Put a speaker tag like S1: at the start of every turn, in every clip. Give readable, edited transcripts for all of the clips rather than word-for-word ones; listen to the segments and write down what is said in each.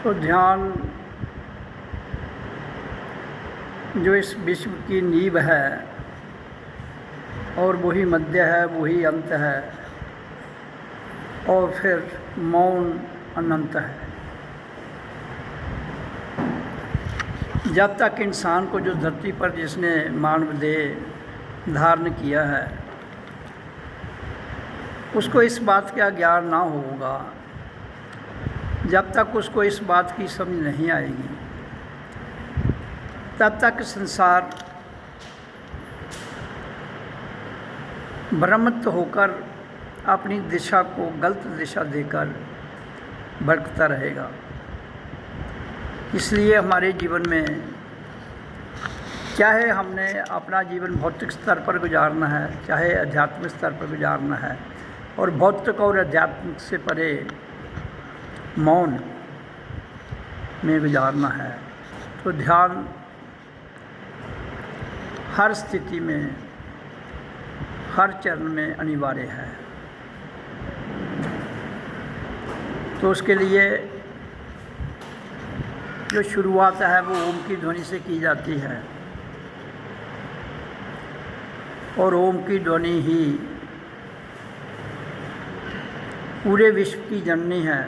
S1: तो ध्यान जो इस विश्व की नींव है और वही मध्य है, वही अंत है और फिर मौन अनंत है। जब तक इंसान को जो धरती पर जिसने मानव देह धारण किया है उसको इस बात का ज्ञान ना होगा, जब तक उसको इस बात की समझ नहीं आएगी, तब तक संसार भ्रमित होकर अपनी दिशा को गलत दिशा देकर भटकता रहेगा। इसलिए हमारे जीवन में चाहे हमने अपना जीवन भौतिक स्तर पर गुजारना है, चाहे आध्यात्मिक स्तर पर गुजारना है, और भौतिक और आध्यात्मिक से परे मौन में गुजारना है, तो ध्यान हर स्थिति में, हर चरण में अनिवार्य है। तो उसके लिए जो शुरुआत है वो ओम की ध्वनि से की जाती है, और ओम की ध्वनि ही पूरे विश्व की जननी है।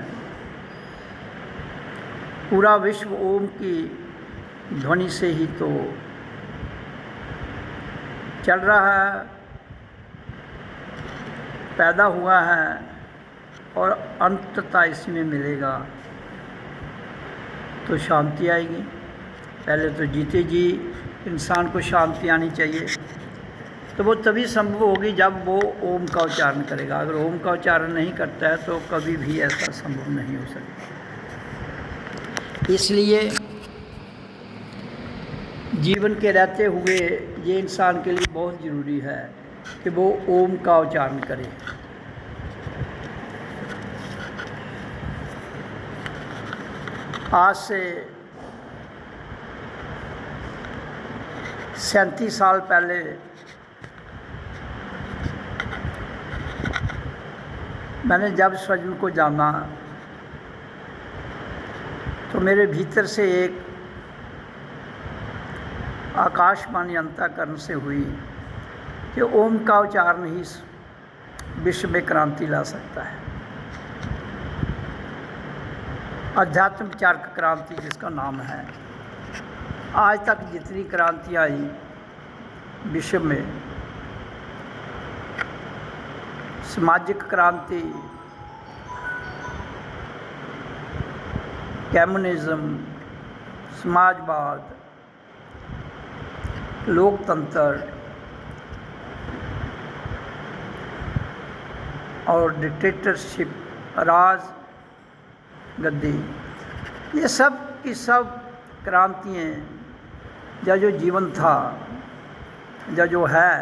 S1: पूरा विश्व ओम की ध्वनि से ही तो चल रहा है, पैदा हुआ है और अंततः इसमें मिलेगा तो शांति आएगी। पहले तो जीते जी इंसान को शांति आनी चाहिए, तो वो तभी संभव होगी जब वो ओम का उच्चारण करेगा। अगर ओम का उच्चारण नहीं करता है तो कभी भी ऐसा संभव नहीं हो सकता। इसलिए जीवन के रहते हुए ये इंसान के लिए बहुत ज़रूरी है कि वो ओम का उच्चारण करे। आज से 37 साल पहले मैंने जब स्वयं को जाना तो मेरे भीतर से एक आकाशवाणी अंतःकरण से हुई कि ओम का उच्चारण ही विश्व में क्रांति ला सकता है। आध्यात्मिक चारक क्रांति जिसका नाम है। आज तक जितनी क्रांति आई विश्व में, सामाजिक क्रांति, कम्युनिज्म, समाजवाद, लोकतंत्र और डिक्टेटरशिप, राज गद्दी, ये सब की सब क्रांतियाँ जो जीवन था, जो है,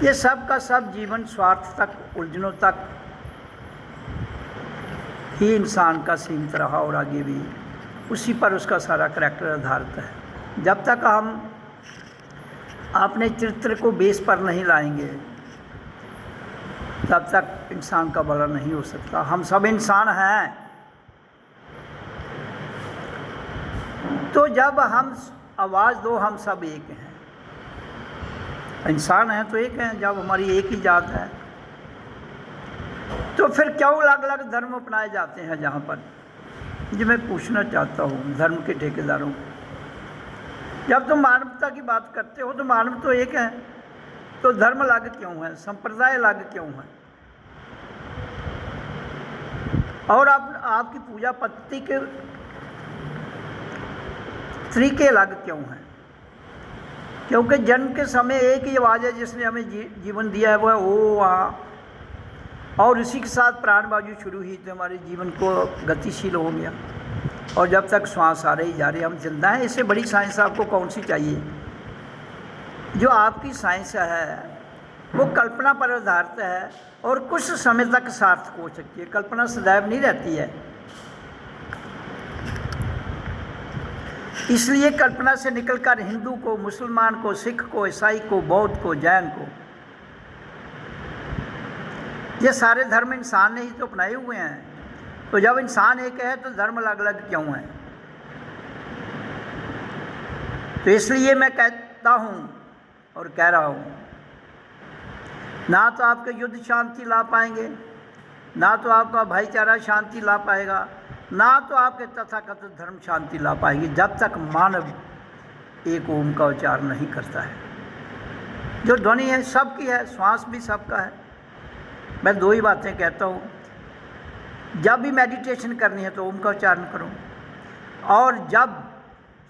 S1: ये सब का सब जीवन स्वार्थ तक, उलझनों तक ही इंसान का सीमित रहा और आगे भी उसी पर उसका सारा करैक्टर आधारित है। जब तक हम अपने चरित्र को बेस पर नहीं लाएंगे तब तक इंसान का भला नहीं हो सकता। हम सब इंसान हैं, तो जब हम आवाज़ दो हम सब एक हैं। इंसान हैं तो एक हैं, जब हमारी एक ही जात है तो फिर क्यों अलग अलग धर्म अपनाए जाते हैं। जहाँ पर जो मैं पूछना चाहता हूँ धर्म के ठेकेदारों को, जब तुम मानवता की बात करते हो तो मानव तो एक है, तो धर्म अलग क्यों है, संप्रदाय अलग क्यों है, और आपकी पूजा पद्धति के तरीके अलग क्यों हैं? क्योंकि जन्म के समय एक ही आवाज़ है जिसने हमें जीवन दिया है, वो है ओ आ, और उसी के साथ प्राण वायु शुरू हुई तो हमारे जीवन को गतिशील हो गया, और जब तक श्वास आ रही जा रही हम जिंदा हैं। इससे बड़ी साइंस आपको कौन सी चाहिए? जो आपकी साइंस है वो कल्पना पर आधारित है और कुछ समय तक सार्थक हो सकती है। कल्पना सदैव नहीं रहती है। इसलिए कल्पना से निकलकर हिंदू को, मुसलमान को, सिख को, ईसाई को, बौद्ध को, जैन को, ये सारे धर्म इंसान ने ही तो अपनाए हुए हैं। तो जब इंसान एक है तो धर्म अलग अलग क्यों है? तो इसलिए मैं कहता हूँ और कह रहा हूँ, ना तो आपके युद्ध शांति ला पाएंगे, ना तो आपका भाईचारा शांति ला पाएगा, ना तो आपके तथाकथित धर्म शांति ला पाएंगे, जब तक मानव एक ओम का उच्चारण नहीं करता है। जो ध्वनि है सबकी है, श्वास भी सबका है। मैं दो ही बातें कहता हूँ, जब भी मेडिटेशन करनी है तो ओम का उच्चारण करो, और जब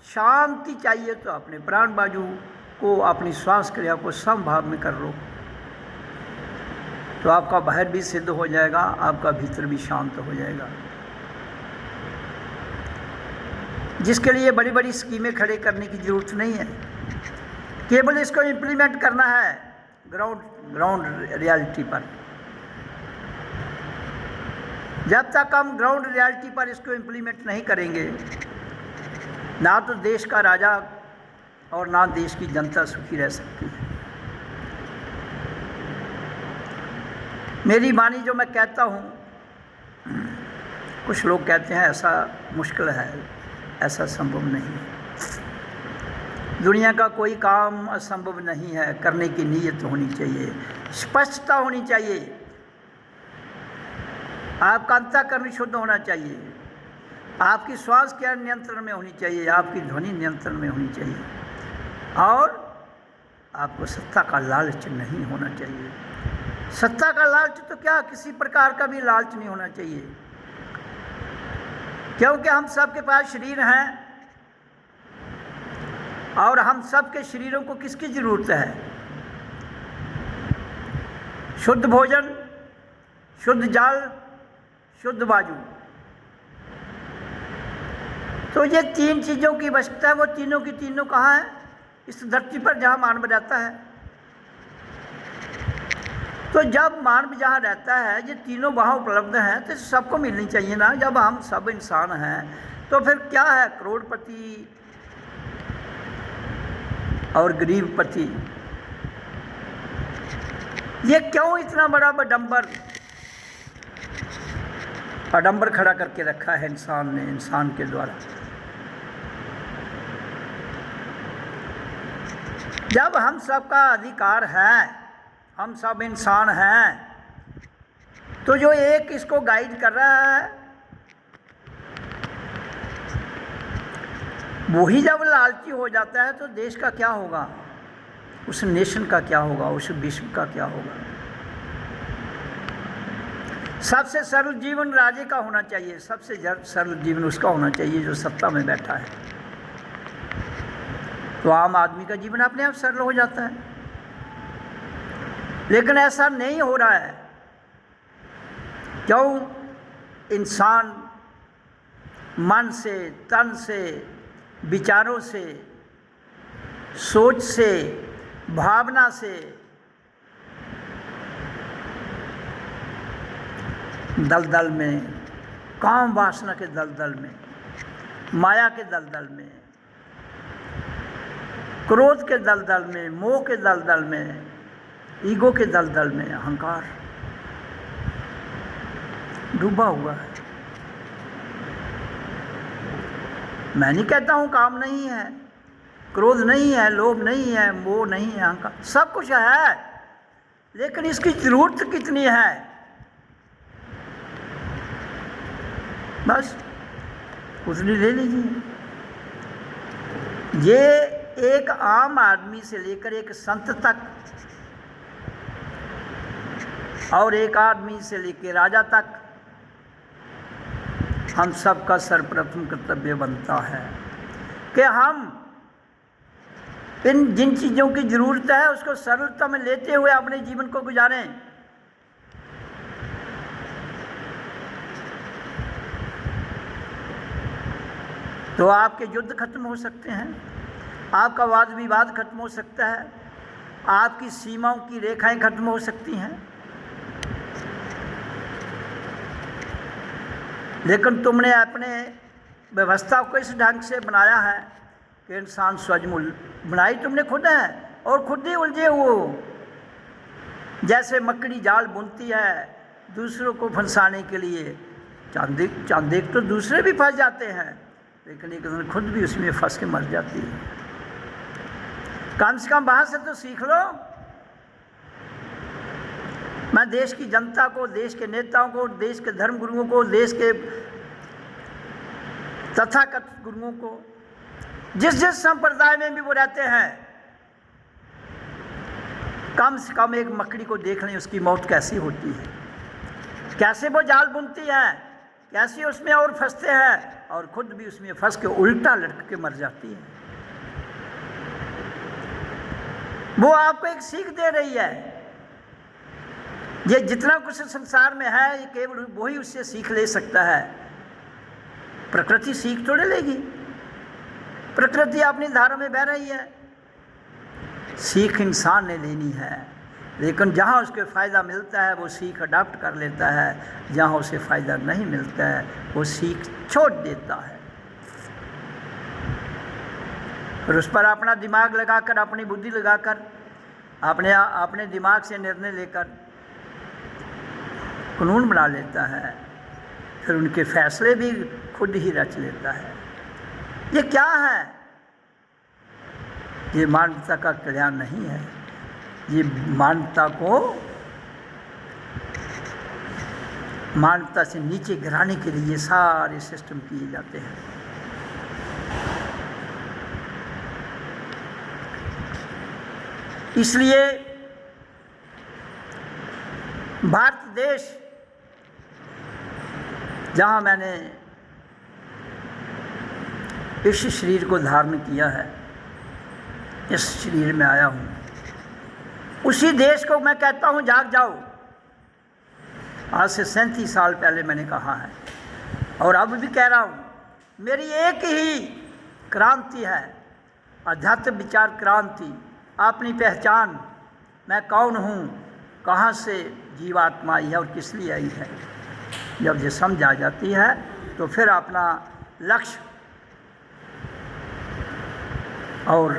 S1: शांति चाहिए तो अपने प्राण बाजू को, अपनी श्वास क्रिया को समभाव में कर लो, तो आपका बाहर भी सिद्ध हो जाएगा, आपका भीतर भी शांत हो जाएगा। जिसके लिए बड़ी बड़ी स्कीमें खड़े करने की ज़रूरत नहीं है, केवल इसको इम्प्लीमेंट करना है ग्राउंड रियलिटी पर। जब तक हम ग्राउंड रियलिटी पर इसको इम्प्लीमेंट नहीं करेंगे, ना तो देश का राजा और ना देश की जनता सुखी रह सकती है। मेरी वाणी जो मैं कहता हूँ, कुछ लोग कहते हैं ऐसा मुश्किल है, ऐसा संभव नहीं है। दुनिया का कोई काम असंभव नहीं है, करने की नीयत होनी चाहिए, स्पष्टता होनी चाहिए, आपका अंतःकरण शुद्ध होना चाहिए, आपकी श्वास क्रिया नियंत्रण में होनी चाहिए, आपकी ध्वनि नियंत्रण में होनी चाहिए, और आपको सत्ता का लालच नहीं होना चाहिए। सत्ता का लालच तो क्या, किसी प्रकार का भी लालच नहीं होना चाहिए, क्योंकि हम सबके पास शरीर हैं, और हम सब के शरीरों को किसकी ज़रूरत है? शुद्ध भोजन, शुद्ध जल, शुद्ध वायु। तो ये तीन चीज़ों की आवश्यकता है। वो तीनों की तीनों कहाँ है? इस धरती पर जहाँ मानव रहता है। तो जब मानव जहाँ रहता है, ये तीनों वहाँ उपलब्ध हैं, तो सबको मिलनी चाहिए ना। जब हम सब इंसान हैं तो फिर क्या है, करोड़पति और गरीबपति, ये क्यों इतना बड़ा आडंबर खड़ा करके रखा है इंसान ने, इंसान के द्वारा? जब हम सबका अधिकार है, हम सब इंसान हैं, तो जो एक इसको गाइड कर रहा है वही जब लालची हो जाता है, तो देश का क्या होगा, उस नेशन का क्या होगा, उस विश्व का क्या होगा? सबसे सरल जीवन राजे का होना चाहिए, सबसे सरल जीवन उसका होना चाहिए जो सत्ता में बैठा है। तो आम आदमी का जीवन अपने आप सरल हो जाता है, लेकिन ऐसा नहीं हो रहा है। क्यों? इंसान मन से, तन से, विचारों से, सोच से, भावना से दलदल में, काम वासना के दलदल में, माया के दलदल में, क्रोध के दलदल में, मोह के दलदल में, ईगो के दलदल में, अहंकार डूबा हुआ है। मैं नहीं कहता हूँ काम नहीं है, क्रोध नहीं है, लोभ नहीं है, मोह नहीं है, अहंकार सब कुछ है, लेकिन इसकी जरूरत कितनी है? बस उतनी ले लीजिए। ये एक आम आदमी से लेकर एक संत तक, और एक आदमी से लेकर राजा तक, हम सब का सर्वप्रथम कर्तव्य बनता है कि हम इन जिन चीज़ों की ज़रूरत है उसको सरलता में लेते हुए अपने जीवन को गुजारें। तो आपके युद्ध खत्म हो सकते हैं, आपका वाद विवाद खत्म हो सकता है, आपकी सीमाओं की रेखाएं खत्म हो सकती हैं, लेकिन तुमने अपने व्यवस्था को इस ढंग से बनाया है कि इंसान स्वजमूल बनाई तुमने खुद है, और खुद ही उलझे हो। जैसे मकड़ी जाल बुनती है दूसरों को फंसाने के लिए, चांद देख तो दूसरे भी फंस जाते हैं, लेकिन एक दिन खुद भी उसमें फंस के मर जाती है। कम से कम वहाँ से तो सीख लो। मैं देश की जनता को, देश के नेताओं को, देश के धर्म गुरुओं को, देश के तथाकथित गुरुओं को, जिस जिस संप्रदाय में भी वो रहते हैं, कम से कम एक मकड़ी को देख लें उसकी मौत कैसी होती है, कैसे वो जाल बुनती है, कैसे उसमें और फंसते हैं और खुद भी उसमें फंस के उल्टा लटक के मर जाती है। वो आपको एक सीख दे रही है। ये जितना कुछ संसार में है ये केवल वही उससे सीख ले सकता है। प्रकृति सीख थोड़े लेगी, प्रकृति अपनी धारा में बह रही है। सीख इंसान ने लेनी है, लेकिन जहाँ उसके फ़ायदा मिलता है वो सीख अडॉप्ट कर लेता है, जहाँ उसे फ़ायदा नहीं मिलता है वो सीख छोड़ देता है। और उस पर अपना दिमाग लगाकर, अपनी बुद्धि लगाकर, अपने दिमाग से निर्णय लेकर कानून बना लेता है, फिर उनके फैसले भी खुद ही रच लेता है। ये क्या है? ये मानवता का कल्याण नहीं है। ये मानवता से नीचे गिराने के लिए सारे सिस्टम किए जाते हैं। इसलिए भारत देश, जहाँ मैंने इस शरीर को धारण किया है, इस शरीर में आया हूँ, उसी देश को मैं कहता हूँ जाग जाओ। आज से 37 साल पहले मैंने कहा है और अब भी कह रहा हूँ। मेरी एक ही क्रांति है, अध्यात्म विचार क्रांति। अपनी पहचान, मैं कौन हूँ, कहाँ से जीवात्मा आई है और किस लिए आई है, जब ये समझ आ जाती है तो फिर अपना लक्ष्य और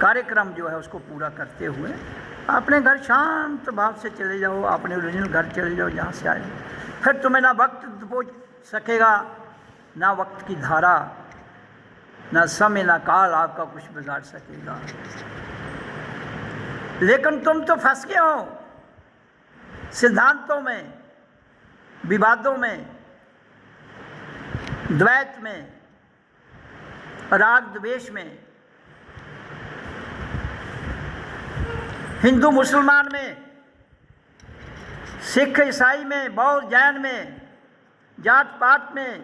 S1: कार्यक्रम जो है उसको पूरा करते हुए अपने घर शांत भाव से चले जाओ, अपने ओरिजिनल घर चले जाओ जहाँ से आए। फिर तुम्हें ना वक्त पहुँच सकेगा, ना वक्त की धारा, ना समय, ना काल आपका कुछ बिगाड़ सकेगा। लेकिन तुम तो फंस गए हो सिद्धांतों में, विवादों में, द्वैत में, राग द्वेष में, हिंदू मुसलमान में, सिख ईसाई में, बौद्ध जैन में, जात पात में,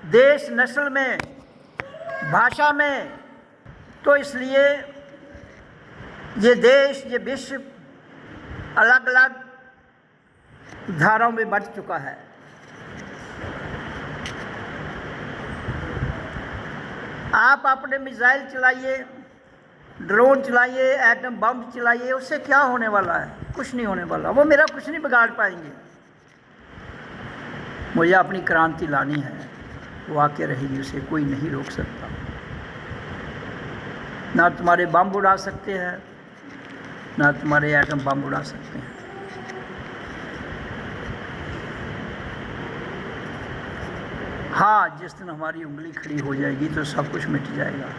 S1: देश नस्ल में, भाषा में। तो इसलिए ये देश, ये विश्व अलग अलग धाराओं में बढ़ चुका है। आप अपने मिसाइल चलाइए, ड्रोन चलाइए, एटम बम चलाइए, उससे क्या होने वाला है? कुछ नहीं होने वाला। वो मेरा कुछ नहीं बिगाड़ पाएंगे। मुझे अपनी क्रांति लानी है, वो आके रहेगी, उसे कोई नहीं रोक सकता। ना तुम्हारे बम उड़ा सकते हैं, ना तुम्हारे एटम बम उड़ा सकते हैं। हाँ, जिस दिन हमारी उंगली खड़ी हो जाएगी तो सब कुछ मिट जाएगा।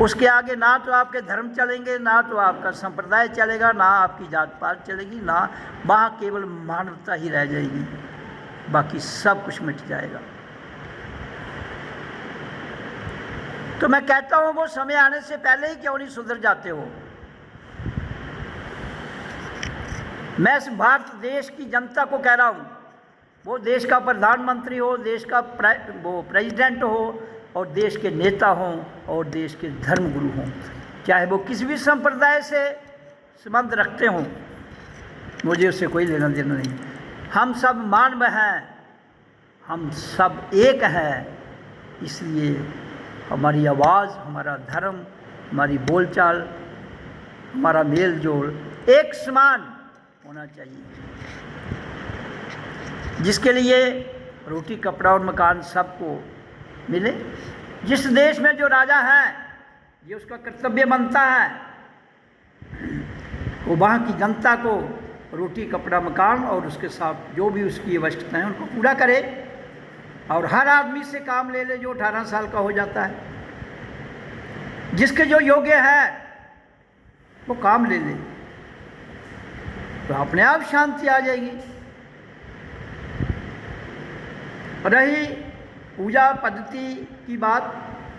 S1: उसके आगे ना तो आपके धर्म चलेंगे, ना तो आपका संप्रदाय चलेगा, ना आपकी जात पात चलेगी, ना वहाँ केवल मानवता ही रह जाएगी, बाकी सब कुछ मिट जाएगा। तो मैं कहता हूँ वो समय आने से पहले ही क्यों नहीं सुधर जाते हो? मैं इस भारत देश की जनता को कह रहा हूँ, वो देश का प्रधानमंत्री हो, देश का वो प्रेसिडेंट हो, और देश के नेता हों, और देश के धर्मगुरु हों, चाहे वो किसी भी संप्रदाय से संबंध रखते हों, मुझे उससे कोई लेना देना नहीं। हम सब मानव हैं, हम सब एक हैं। इसलिए हमारी आवाज़, हमारा धर्म, हमारी बोलचाल, हमारा मेल जोल एक समान होना चाहिए, जिसके लिए रोटी, कपड़ा और मकान सबको मिले। जिस देश में जो राजा है, ये उसका कर्तव्य बनता है वो वहाँ की जनता को रोटी कपड़ा मकान और उसके साथ जो भी उसकी आवश्यकताएं उनको पूरा करे, और हर आदमी से काम ले ले जो 18 साल का हो जाता है। जिसके जो योग्य है वो काम ले ले, तो अपने आप शांति आ जाएगी। रही पूजा पद्धति की बात,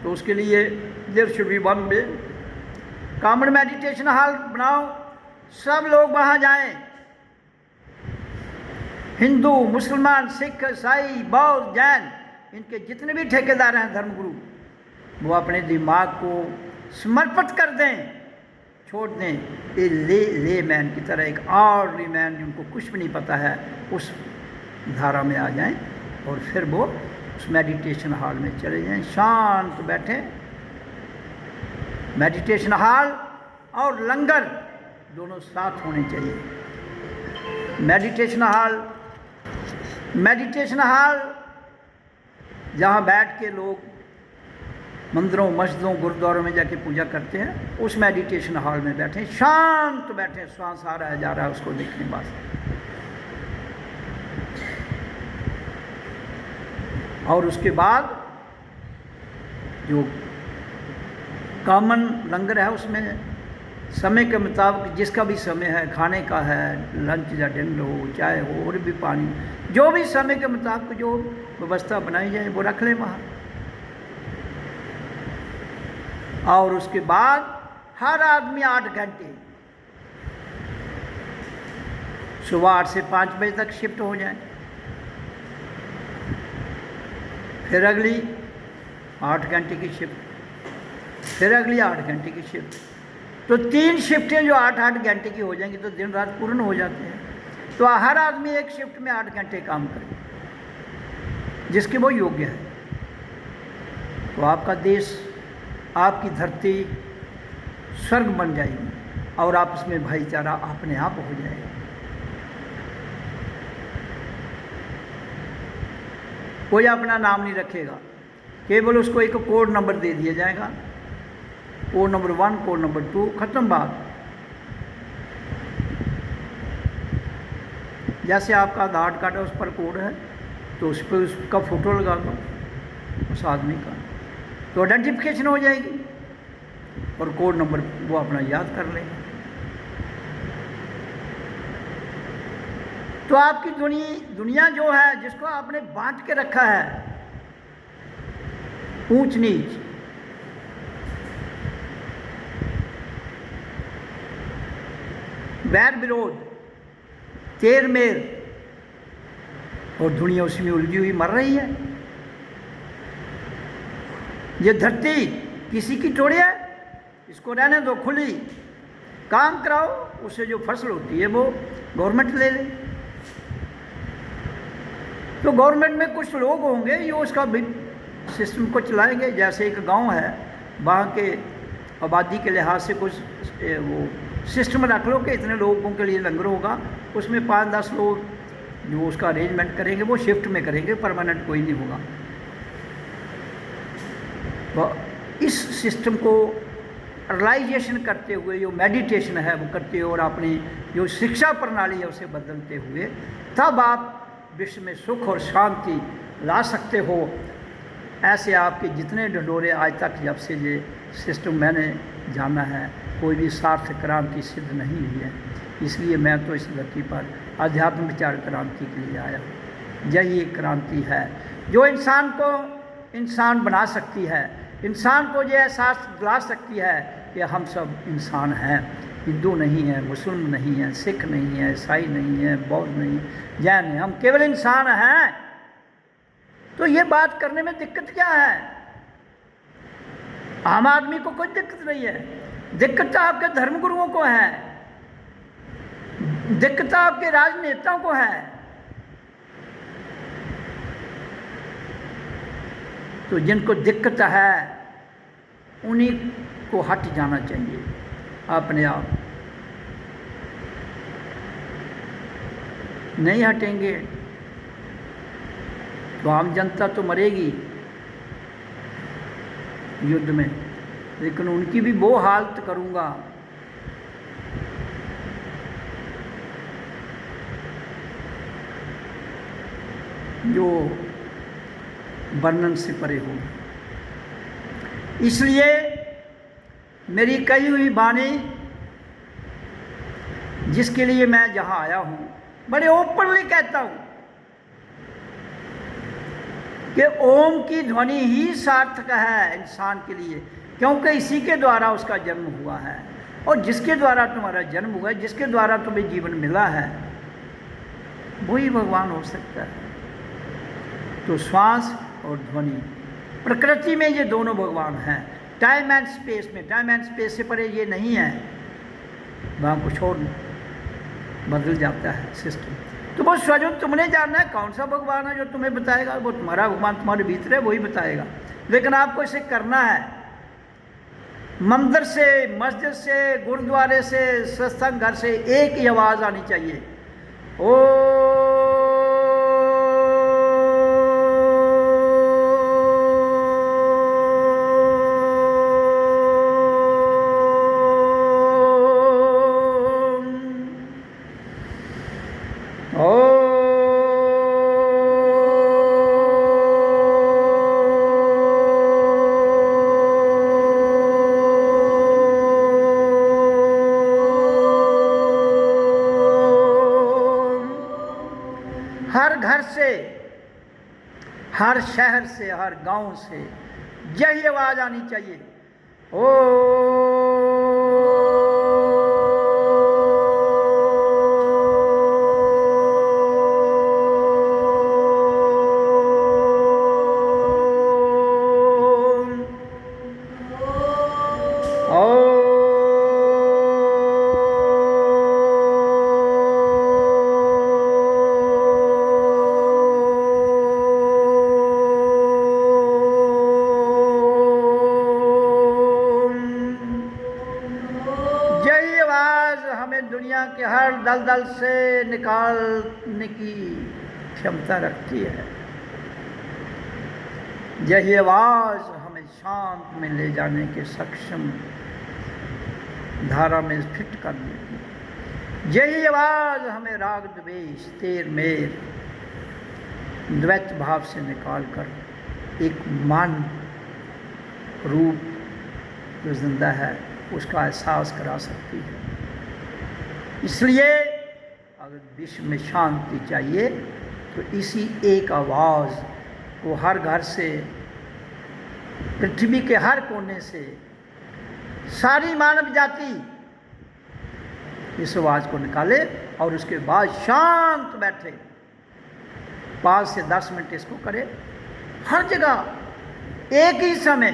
S1: तो उसके लिए there should be one way common meditation hall बनाओ, सब लोग वहाँ जाएं। हिंदू, मुसलमान, सिख, ईसाई, बौद्ध, जैन, इनके जितने भी ठेकेदार हैं धर्मगुरु, वो अपने दिमाग को समर्पित कर दें, छोड़ दें। ये ले मैन की तरह, एक ऑर्डनरी मैन जिनको कुछ भी नहीं पता है, उस धारा में आ जाएं और फिर वो उस मेडिटेशन हॉल में चले जाएं, शांत बैठें। मेडिटेशन हॉल और लंगर दोनों साथ होने चाहिए। मेडिटेशन हॉल जहाँ बैठ के लोग मंदिरों, मस्जिदों, गुरुद्वारों में जाके पूजा करते हैं, उस मेडिटेशन हॉल में बैठें, शांत बैठें, श्वास आ रहा है जा रहा है उसको देखने बस। और उसके बाद जो कॉमन लंगर है उसमें समय के मुताबिक जिसका भी समय है, खाने का है, लंच या डिनर हो, चाय हो, और भी पानी, जो भी समय के मुताबिक जो व्यवस्था बनाई जाए वो रख लें वहाँ। और उसके बाद हर आदमी 8 घंटे, सुबह 8 से 5 बजे तक शिफ्ट हो जाए, फिर अगली 8 घंटे की शिफ्ट, फिर अगली 8 घंटे की शिफ्ट, तो 3 शिफ्टें जो 8-8 घंटे की हो जाएंगी, तो दिन रात पूर्ण हो जाते हैं। तो हर आदमी एक शिफ्ट में 8 घंटे काम करे, जिसके वो योग्य है, तो आपका देश, आपकी धरती स्वर्ग बन जाएगी और आपस में भाईचारा अपने आप हो जाएगा। कोई अपना नाम नहीं रखेगा, केवल उसको एक कोड नंबर दे दिया जाएगा, कोड नंबर 1, कोड नंबर 2, खत्म बात। जैसे आपका आधार कार्ड है उस पर कोड है, तो उस पर उसका फ़ोटो लगा दो उस आदमी का, तो आइडेंटिफिकेशन हो जाएगी और कोड नंबर वो अपना याद कर लेगा। तो आपकी दुनिया जो है, जिसको आपने बांट के रखा है, ऊंच नीच, बैर विरोध, तेर मेर, और दुनिया उसी में उलझी हुई मर रही है। ये धरती किसी की थोड़ी है, इसको रहने दो खुली, काम कराओ, उससे जो फसल होती है वो गवर्नमेंट ले ले। तो गवर्नमेंट में कुछ लोग होंगे जो उसका भी सिस्टम को चलाएंगे। जैसे एक गांव है, वहाँ के आबादी के लिहाज से कुछ वो सिस्टम रख लो कि इतने लोगों के लिए लंगर होगा, उसमें 5-10 लोग जो उसका अरेंजमेंट करेंगे वो शिफ्ट में करेंगे, परमानेंट कोई नहीं होगा। तो इस सिस्टम को रियलाइजेशन करते हुए, जो मेडिटेशन है वो करते हुए और अपनी जो शिक्षा प्रणाली है उसे बदलते हुए, तब आप विश्व में सुख और शांति ला सकते हो। ऐसे आपके जितने ढंढोरे आज तक जब से ये सिस्टम मैंने जाना है, कोई भी सार्थक क्रांति सिद्ध नहीं हुई है। इसलिए मैं तो इस धरती पर आध्यात्म विचार क्रांति के लिए आया हूँ। यही एक क्रांति है जो इंसान को इंसान बना सकती है, इंसान को ये एहसास दिला सकती है कि हम सब इंसान हैं, हिंदू नहीं है, मुस्लिम नहीं है, सिख नहीं है, ईसाई नहीं है, बौद्ध नहीं है, जैन है, हम केवल इंसान हैं। तो ये बात करने में दिक्कत क्या है? आम आदमी को कोई दिक्कत नहीं है, दिक्कत तो आपके धर्मगुरुओं को है, दिक्कत तो आपके राजनेताओं को है। तो जिनको दिक्कत है उन्हीं को हट जाना चाहिए अपने आप। नहीं हटेंगे तो आम जनता तो मरेगी युद्ध में, लेकिन उनकी भी वो हालत करूँगा जो वर्णन से परे होगी। इसलिए मेरी कही हुई वाणी, जिसके लिए मैं जहाँ आया हूँ, बड़े ओपनली कहता हूँ कि ओम की ध्वनि ही सार्थक है इंसान के लिए, क्योंकि इसी के द्वारा उसका जन्म हुआ है। और जिसके द्वारा तुम्हारा जन्म हुआ है, जिसके द्वारा तुम्हें जीवन मिला है, वही भगवान हो सकता है। तो श्वास और ध्वनि, प्रकृति में ये दोनों भगवान हैं। टाइम एंड स्पेस में, टाइम एंड स्पेस से परे ये नहीं है, वहाँ कुछ और बदल जाता है सिस्टम। तो वो स्वयं तुमने जानना है कौन सा भगवान है जो तुम्हें बताएगा। वो तुम्हारा भगवान तुम्हारे भीतर है, वही बताएगा। लेकिन आपको इसे करना है। मंदिर से, मस्जिद से, गुरुद्वारे से, सत्संग घर से एक ही आवाज़ आनी चाहिए, ओ हर घर से, हर शहर से, हर गांव से यही आवाज़ आनी चाहिए, ओ दुनिया के हर दलदल से निकालने की क्षमता रखती है। यही आवाज़ हमें शांत में ले जाने के सक्षम धारा में फिट कर देती है। यही आवाज़ हमें राग द्वेष, तेर मेर, द्वैत भाव से निकाल कर एक मन रूप जो जिंदा है उसका एहसास करा सकती है। इसलिए अगर विश्व में शांति चाहिए तो इसी एक आवाज़ को हर घर से, पृथ्वी के हर कोने से सारी मानव जाति इस आवाज़ को निकाले और उसके बाद शांत बैठे, 5 से 10 मिनट इसको करे हर जगह एक ही समय।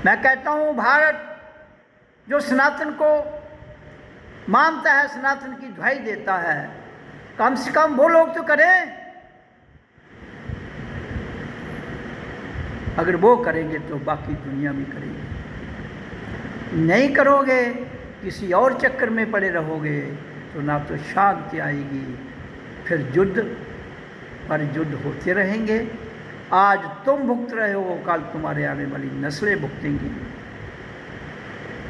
S1: मैं कहता हूँ भारत जो सनातन को मानता है, सनातन की दुहाई देता है, कम से कम वो लोग तो करें। अगर वो करेंगे तो बाकी दुनिया भी करेगी। नहीं करोगे, किसी और चक्कर में पड़े रहोगे तो ना तो शांति आएगी, फिर युद्ध पर युद्ध होते रहेंगे। आज तुम भुगत रहे हो, कल तुम्हारे आने वाली नस्लें भुगतेंगी।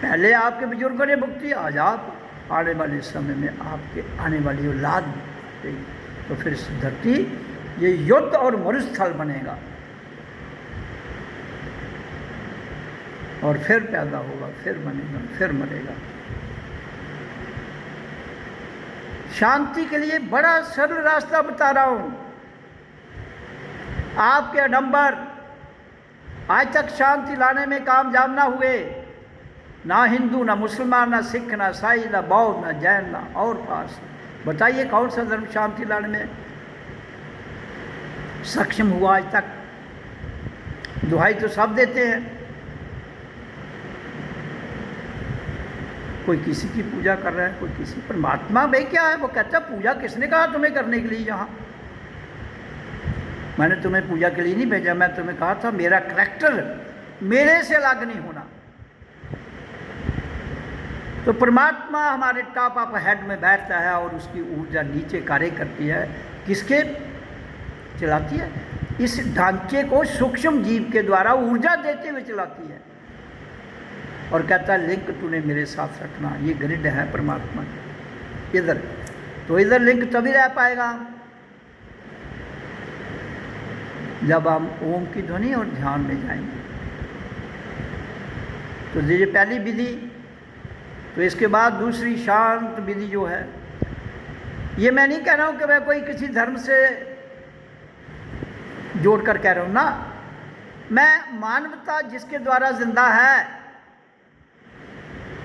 S1: पहले आपके बुजुर्गों ने भुगती, आज आप, आने वाले समय में आपके आने वाली औलाद भुगतेगी। तो फिर इस धरती ये युद्ध और मरुस्थल बनेगा और फिर पैदा होगा, फिर बनेगा, फिर मरेगा। शांति के लिए बड़ा सरल रास्ता बता रहा हूं। आपके आडंबर आज तक शांति लाने में कामयाब ना हुए, ना हिंदू, ना मुसलमान, ना सिख, ना ईसाई, ना बौद्ध, ना जैन, ना और पास। बताइए कौन सा धर्म शांति लाने में सक्षम हुआ आज तक? दुहाई तो सब देते हैं, कोई किसी की पूजा कर रहा है, कोई किसी। परमात्मा भाई क्या है? वो कहता है पूजा किसने कहा तुम्हें करने के लिए? यहाँ मैंने तुम्हें पूजा के लिए नहीं भेजा, मैं तुम्हें कहा था मेरा करैक्टर मेरे से अलग नहीं होना। तो परमात्मा हमारे टॉप ऑफ हेड में बैठता है और उसकी ऊर्जा नीचे कार्य करती है। किसके चलाती है? इस ढांचे को सूक्ष्म जीव के द्वारा ऊर्जा देते हुए चलाती है और कहता है लिंक तूने मेरे साथ रखना। ये ग्रिड है परमात्मा की इधर, तो इधर लिंक तभी रह पाएगा जब हम ओम की ध्वनि और ध्यान में जाएंगे। तो ये पहली विधि। तो इसके बाद दूसरी शांत विधि जो है, ये मैं नहीं कह रहा हूँ कि मैं कोई किसी धर्म से जोड़कर कह रहा हूँ ना, मैं मानवता जिसके द्वारा जिंदा है,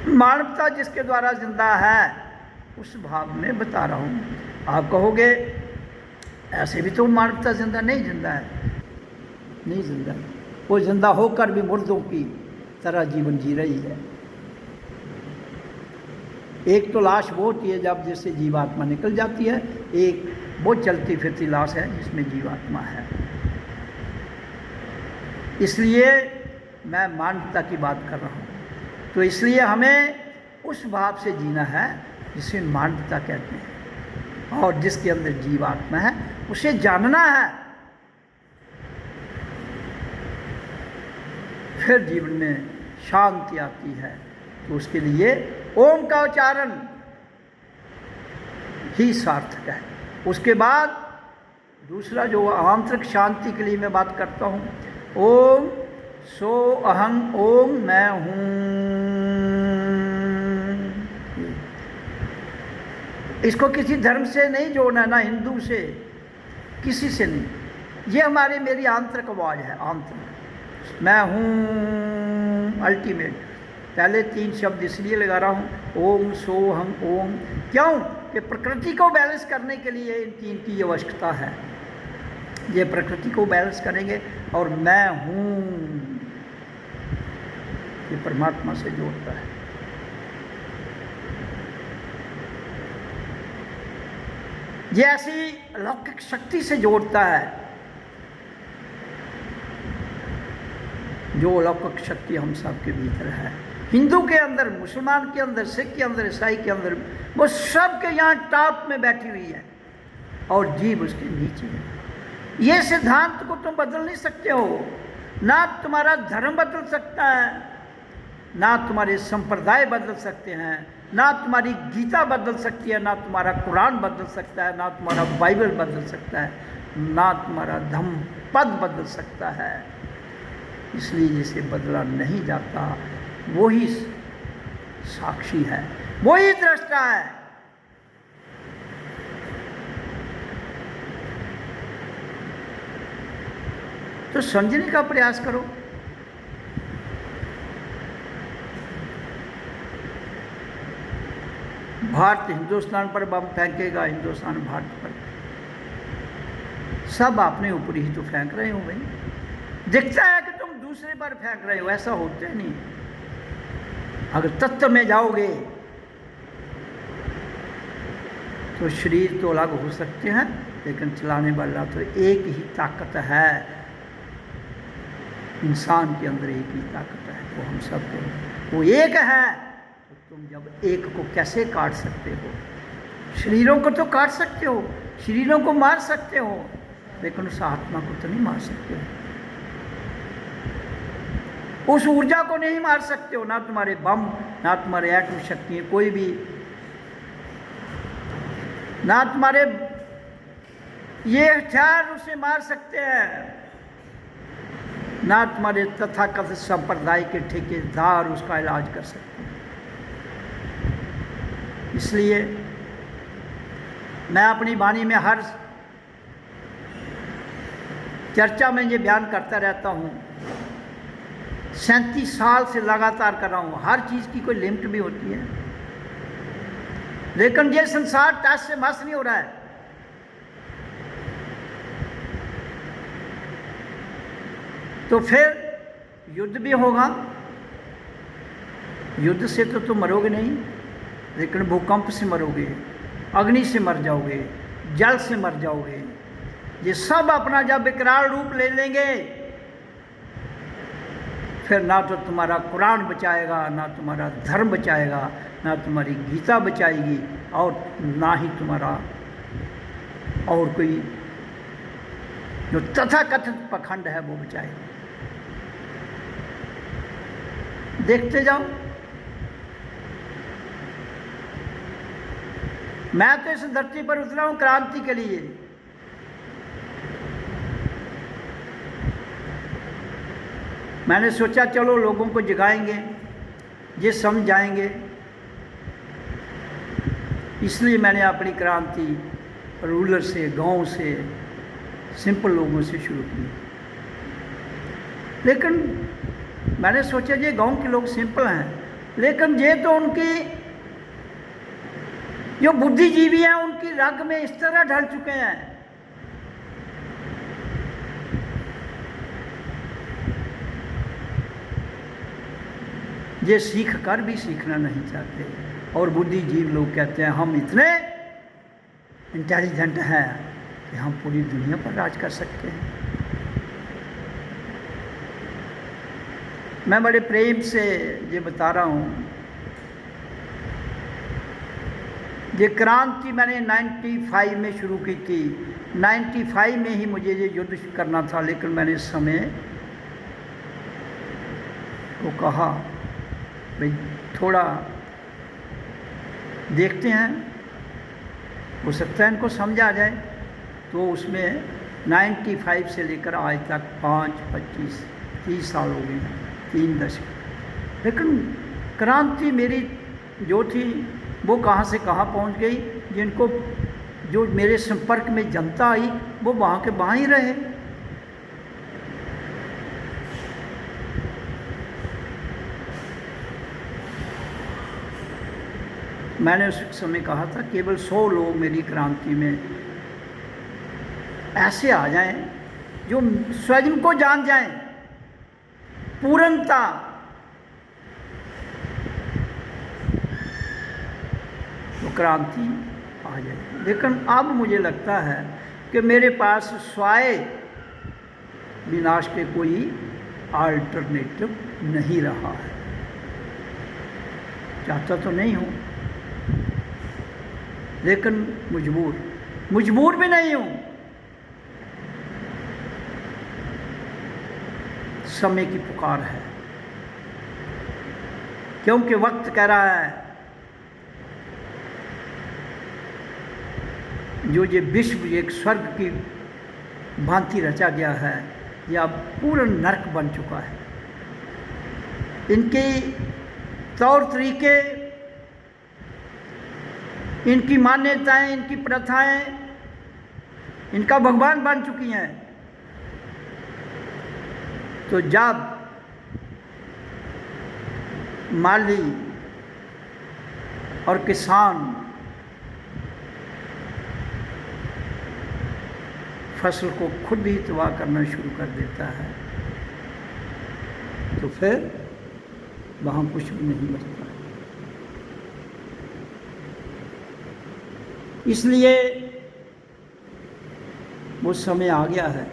S1: मानवता जिसके द्वारा जिंदा है उस भाव में बता रहा हूँ। आप कहोगे ऐसे भी तो मानवता जिंदा नहीं, जिंदा है, नहीं जिंदा, वो जिंदा होकर भी मुर्दों की तरह जीवन जी रही है। एक तो लाश वो होती है जब जिससे जीवात्मा निकल जाती है, एक वो चलती फिरती लाश है जिसमें जीवात्मा है। इसलिए मैं मानवता की बात कर रहा हूँ। तो इसलिए हमें उस भाव से जीना है जिसे मानवता कहते हैं, और जिसके अंदर जीवात्मा है उसे जानना है। फिर जीवन में शांति आती है। तो उसके लिए ओम का उच्चारण ही सार्थक है। उसके बाद दूसरा जो आंतरिक शांति के लिए मैं बात करता हूँ, ओम सो अहं ओम मैं हूँ। इसको किसी धर्म से नहीं जोड़ना, ना हिंदू से, किसी से नहीं। ये हमारी मेरी आंतरिक आवाज़ है, आंतरिक मैं हूँ अल्टीमेट। पहले 3 शब्द इसलिए लगा रहा हूँ, ओम सो हम ओम। क्यों? कि प्रकृति को बैलेंस करने के लिए इन 3 की आवश्यकता है। ये प्रकृति को बैलेंस करेंगे। और मैं हूँ, ये परमात्मा से जोड़ता है। ये ऐसी अलौकिक शक्ति से जोड़ता है, जो अलौकिक शक्ति हम सब के भीतर है। हिंदू के अंदर, मुसलमान के अंदर, सिख के अंदर, ईसाई के अंदर, वो सब के यहाँ टॉप में बैठी हुई है और जीव उसके नीचे है। ये सिद्धांत को तुम बदल नहीं सकते हो। ना तुम्हारा धर्म बदल सकता है, ना तुम्हारे संप्रदाय बदल सकते हैं, ना तुम्हारी गीता बदल सकती है, ना तुम्हारा कुरान बदल सकता है, ना तुम्हारा बाइबल बदल सकता है, ना तुम्हारा धम्म पद बदल सकता है। इसलिए जिसे बदला नहीं जाता वही साक्षी है, वही दृष्टा है। तो समझने का प्रयास करो। भारत हिंदुस्तान पर बम फेंकेगा, हिंदुस्तान भारत पर, सब अपने ऊपर ही तो फेंक रहे हो भाई। दिखता है कि तुम दूसरे पर फेंक रहे हो, ऐसा होता नहीं। अगर तत्व में जाओगे तो शरीर तो अलग हो सकते हैं, लेकिन चलाने वाला तो एक ही ताकत है। इंसान के अंदर एक ही ताकत है, वो हम सब के अंदर वो एक है। तो तुम जब एक को कैसे काट सकते हो? शरीरों को तो काट सकते हो, शरीरों को मार सकते हो, लेकिन उस आत्मा को तो नहीं मार सकते हो। उस ऊर्जा को नहीं मार सकते हो। ना तुम्हारे बम, ना तुम्हारे एटम शक्ति, कोई भी, ना तुम्हारे ये हथियार उसे मार सकते हैं, ना तुम्हारे तथाकथित संप्रदाय के ठेकेदार उसका इलाज कर सकते हैं। इसलिए मैं अपनी वाणी में हर चर्चा में ये बयान करता रहता हूँ। 37 साल से लगातार कर रहा हूँ। हर चीज़ की कोई लिमिट भी होती है, लेकिन ये संसार टस से मस नहीं हो रहा है। तो फिर युद्ध भी होगा। युद्ध से तो तुम मरोगे नहीं, लेकिन भूकंप से मरोगे, अग्नि से मर जाओगे, जल से मर जाओगे। ये सब अपना जब विकराल रूप ले लेंगे, फिर ना तो तुम्हारा कुरान बचाएगा, ना तुम्हारा धर्म बचाएगा, ना तुम्हारी गीता बचाएगी, और ना ही तुम्हारा और कोई जो तथाकथित पखंड है वो बचाएगा। देखते जाओ। मैं तो इस धरती पर उतरा हूं क्रांति के लिए। मैंने सोचा चलो लोगों को जगाएंगे, ये समझ जाएंगे, इसलिए मैंने अपनी क्रांति रूरल से, गांव से, सिंपल लोगों से शुरू की। लेकिन मैंने सोचा ये गांव के लोग सिंपल हैं, लेकिन ये तो उनकी जो बुद्धिजीवी हैं उनकी रग में इस तरह ढल चुके हैं ये सीख कर भी सीखना नहीं चाहते। और बुद्धिजीवी लोग कहते हैं हम इतने इंटेलिजेंट हैं कि हम पूरी दुनिया पर राज कर सकते हैं। मैं बड़े प्रेम से ये बता रहा हूँ, ये क्रांति मैंने 95 में शुरू की थी। 95 में ही मुझे ये युद्ध करना था, लेकिन मैंने समय को कहा भाई थोड़ा देखते हैं, हो सकता है इनको समझ आ जाए। तो उसमें 95 से लेकर आज तक 5, 25, 30 साल हो गए, 3 दशक। लेकिन क्रांति मेरी जो थी वो कहाँ से कहाँ पहुँच गई। जिनको जो मेरे संपर्क में जनता आई वो वहाँ के वहाँ ही रहे। मैंने उस समय कहा था केवल 100 लोग मेरी क्रांति में ऐसे आ जाएं जो स्वयं को जान जाएं, पूर्णता, तो क्रांति आ जाए। लेकिन अब मुझे लगता है कि मेरे पास स्वाय विनाश के कोई अल्टरनेटिव नहीं रहा है। चाहता तो नहीं हूँ, लेकिन मजबूर भी नहीं हूँ। समय की पुकार है, क्योंकि वक्त कह रहा है जो ये विश्व एक स्वर्ग की भांति रचा गया है, यह पूर्ण नरक बन चुका है। इनके तौर तरीके, इनकी मान्यताएं, इनकी प्रथाएं इनका भगवान बन चुकी हैं। तो जब माली और किसान फसल को खुद ही तबाह करना शुरू कर देता है, तो फिर वहाँ कुछ भी नहीं बचता। इसलिए वो समय आ गया है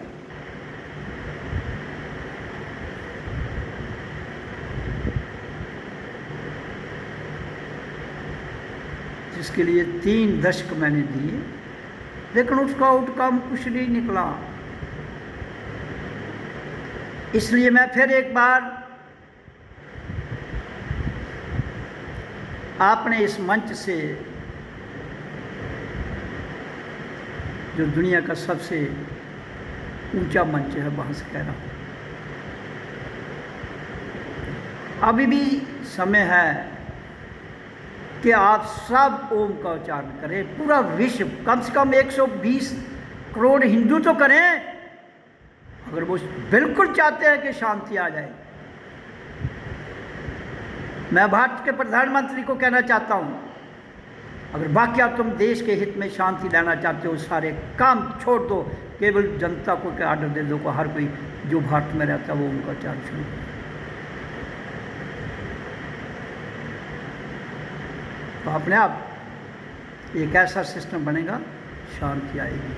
S1: जिसके लिए 3 दशक मैंने दिए, लेकिन उसका आउटकम कुछ नहीं निकला। इसलिए मैं फिर एक बार आपने इस मंच से, जो दुनिया का सबसे ऊंचा मंच है, वहां से कह रहा हूं, अभी भी समय है कि आप सब ओम का उच्चारण करें। पूरा विश्व, कम से कम 120 करोड़ हिंदू तो करें, अगर वो बिल्कुल चाहते हैं कि शांति आ जाए। मैं भारत के प्रधानमंत्री को कहना चाहता हूं, अगर बाकी आप तुम देश के हित में शांति लाना चाहते हो, सारे काम छोड़ दो, केवल जनता को क्या आर्डर दे दो, हर कोई जो भारत में रहता है वो उनका उच्चारण शुरू करे। तो अपने आप एक ऐसा सिस्टम बनेगा, शांति आएगी।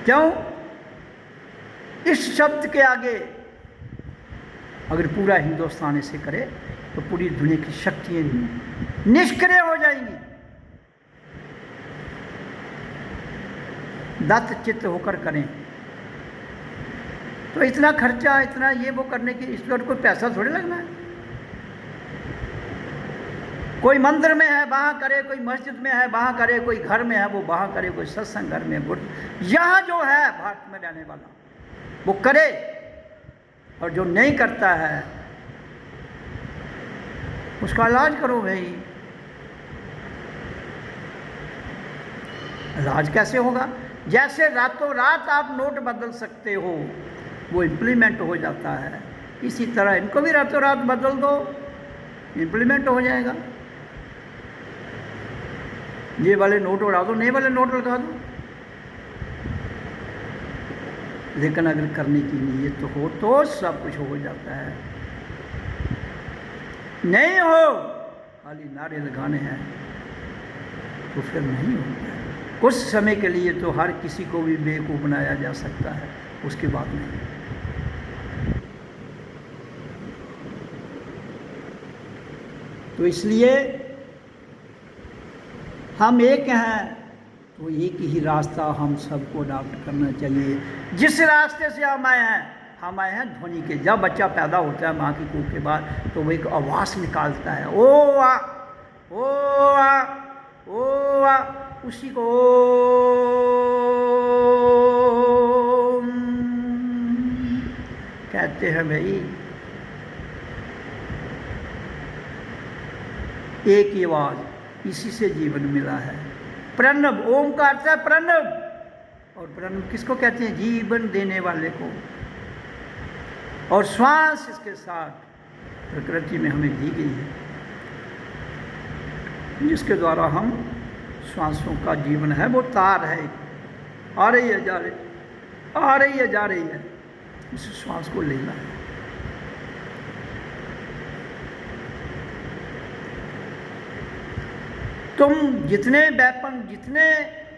S1: क्यों? इस शब्द के आगे अगर पूरा हिंदुस्तान इसे करे तो पूरी दुनिया की शक्तियां निष्क्रिय हो जाएंगी। दत्त चित्त होकर करें। तो इतना खर्चा, इतना ये वो करने की, इस पर कोई पैसा थोड़े लगना है। कोई मंदिर में है वहाँ करे, कोई मस्जिद में है वहाँ करे, कोई घर में है वो वहाँ करे, कोई सत्संग घर में गुड। यहाँ जो है भारत में रहने वाला वो करे, और जो नहीं करता है उसका इलाज करो भाई। इलाज कैसे होगा? जैसे रातों रात आप नोट बदल सकते हो, वो इम्प्लीमेंट हो जाता है, इसी तरह इनको भी रातों रात बदल दो, इम्प्लीमेंट हो जाएगा। ये वाले नोट उड़ा दो, नए वाले नोट लगा दो। लेकिन अगर करने की नीयत तो हो तो सब कुछ हो जाता है। नहीं हो, खाली नारे लगाने हैं तो फिर नहीं होता है। कुछ समय के लिए तो हर किसी को भी बेवकूफ़ बनाया जा सकता है, उसके बाद नहीं। तो इसलिए हम एक हैं, तो एक ही रास्ता हम सबको अडॉप्ट करना चाहिए। जिस रास्ते से हम आए हैं ध्वनि के। जब बच्चा पैदा होता है माँ की कोख के बाद, तो वो एक आवाज़ निकालता है, ओ आ ओ आ ओ आ, उसी को ओम कहते हैं भाई। एक ही आवाज़, इसी से जीवन मिला है। प्रणव, ओम का अर्थ है प्रणव, और प्रणव किसको कहते हैं? जीवन देने वाले को। और श्वास इसके साथ प्रकृति में हमें दी गई है, जिसके द्वारा हम श्वासों का जीवन है, वो तार है, आ रही है जा रही, आ रही है जा रही है, इस श्वास को लेना है। तुम जितने वेपन, जितने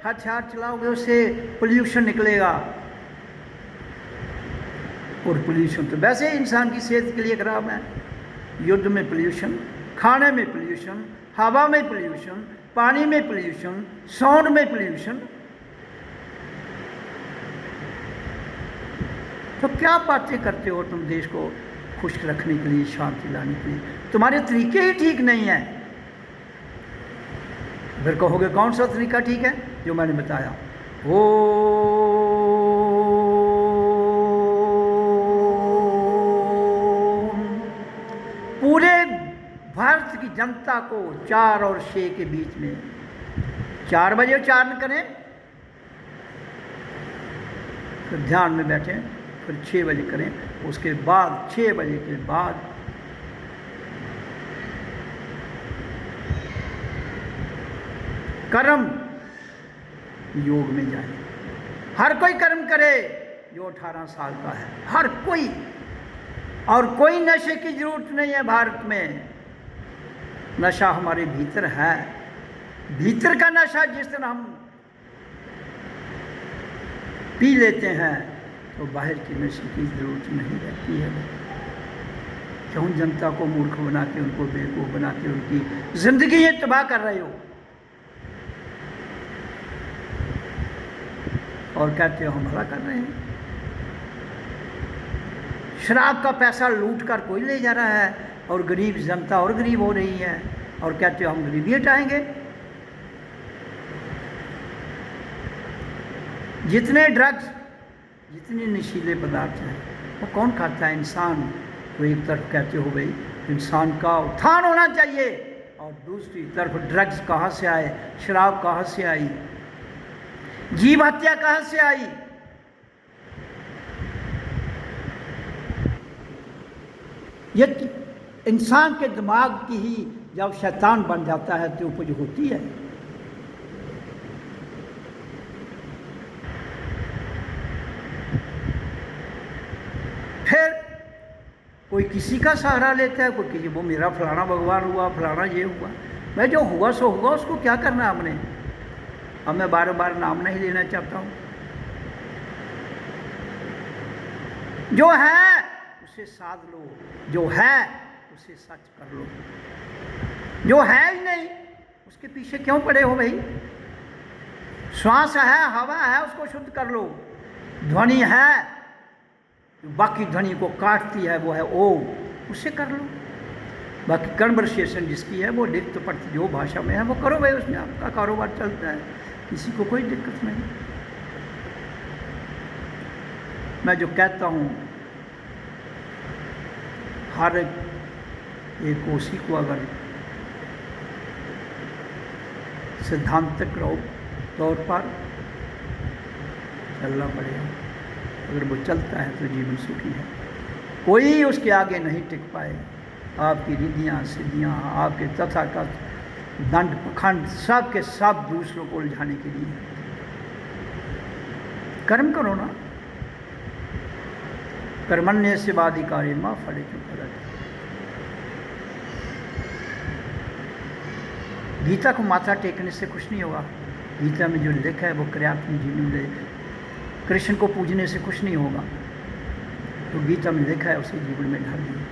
S1: हथियार चलाओगे, उससे पोल्यूशन निकलेगा। और पोल्यूशन तो वैसे ही इंसान की सेहत के लिए खराब है। युद्ध में पोल्यूशन, खाने में पोल्यूशन, हवा में पोल्यूशन, पानी में पोल्यूशन, साउंड में पोल्यूशन। तो क्या बातें करते हो तुम देश को खुश रखने के लिए, शांति लाने के लिए? तुम्हारे तरीके ही ठीक नहीं है। फिर कहोगे कौन सा तरीका ठीक है? जो मैंने बताया। वो पूरे भारत की जनता को 4 और 6 के बीच में, 4 बजे उच्चारण करें, फिर ध्यान में बैठें, फिर 6 बजे करें, उसके बाद 6 बजे के बाद कर्म योग में जाए। हर कोई कर्म करे जो 18 साल का है, हर कोई। और कोई नशे की जरूरत नहीं है भारत में। नशा हमारे भीतर है। भीतर का नशा जिस दिन हम पी लेते हैं तो बाहर के नशे की जरूरत नहीं रहती है। क्यों जनता को मूर्ख बना के, उनको बेवकूफ़ बना के उनकी जिंदगी ये तबाह कर रहे हो? और कहते हो हम भला कर रहे हैं। शराब का पैसा लूट कर कोई ले जा रहा है, और गरीब जनता और गरीब हो रही है, और कहते हो हम गरीबी हटाएंगे। जितने ड्रग्स, जितने नशीले पदार्थ हैं, वो कौन खाता है? इंसान। तो एक तरफ कहते हो भाई इंसान का उत्थान होना चाहिए, और दूसरी तरफ ड्रग्स कहाँ से आए, शराब कहाँ से आई, जीव हत्या कहाँ से आई? ये इंसान के दिमाग की ही जब शैतान बन जाता है तो उपज होती है। फिर कोई किसी का सहारा लेता है, कोई किसी, वो मेरा फलाना भगवान हुआ, फलाना ये हुआ। मैं जो हुआ सो हुआ, उसको क्या करना हमने? अब मैं बार बार नाम नहीं लेना चाहता हूँ। जो है उसे साध लो, जो है उसे सच कर लो। जो है ही नहीं उसके पीछे क्यों पड़े हो भाई? श्वास है, हवा है, उसको शुद्ध कर लो। ध्वनि है, बाकी ध्वनि को काटती है, वो है ओम, उससे कर लो। बाकी कन्वर्सेशन जिसकी है वो लिखत पढ़त जो भाषा में है वो करो भाई, उसमें आपका कारोबार चलता है, किसी को कोई दिक्कत नहीं। मैं जो कहता हूँ हर एक कोसी को अगर सिद्धांतक तौर पर चलना पड़ेगा, अगर वो चलता है तो जीवन सुखी है, कोई उसके आगे नहीं टिक पाएगा। आपकी रिद्धियाँ सिद्धियाँ, आपके तथाकथ दंड पखंड सब के सब दूसरों को उलझाने के लिए। कर्म करो ना, कर्मण्य सेवाधिकारी माँ फले क्यों फलत। गीता को माथा टेकने से कुछ नहीं होगा, गीता में जो लिखा है वो क्रियात्मक जीवन में, कृष्ण को पूजने से कुछ नहीं होगा, तो गीता में लिखा है उसे जीवन में ढाल दिए।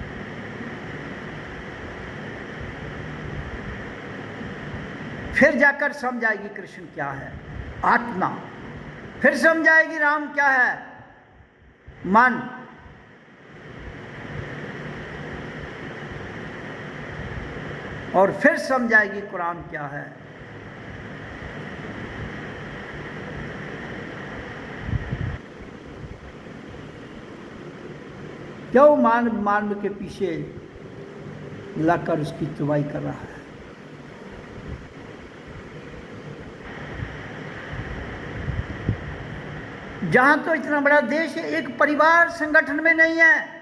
S1: फिर जाकर समझ आएगी कृष्ण क्या है, आत्मा, फिर समझ आएगी राम क्या है, मन। और फिर समझ आएगी कुरान क्या है। क्यों मानव के पीछे लगकर उसकी तुवाई कर रहा है। जहां तो इतना बड़ा देश है, एक परिवार संगठन में नहीं है,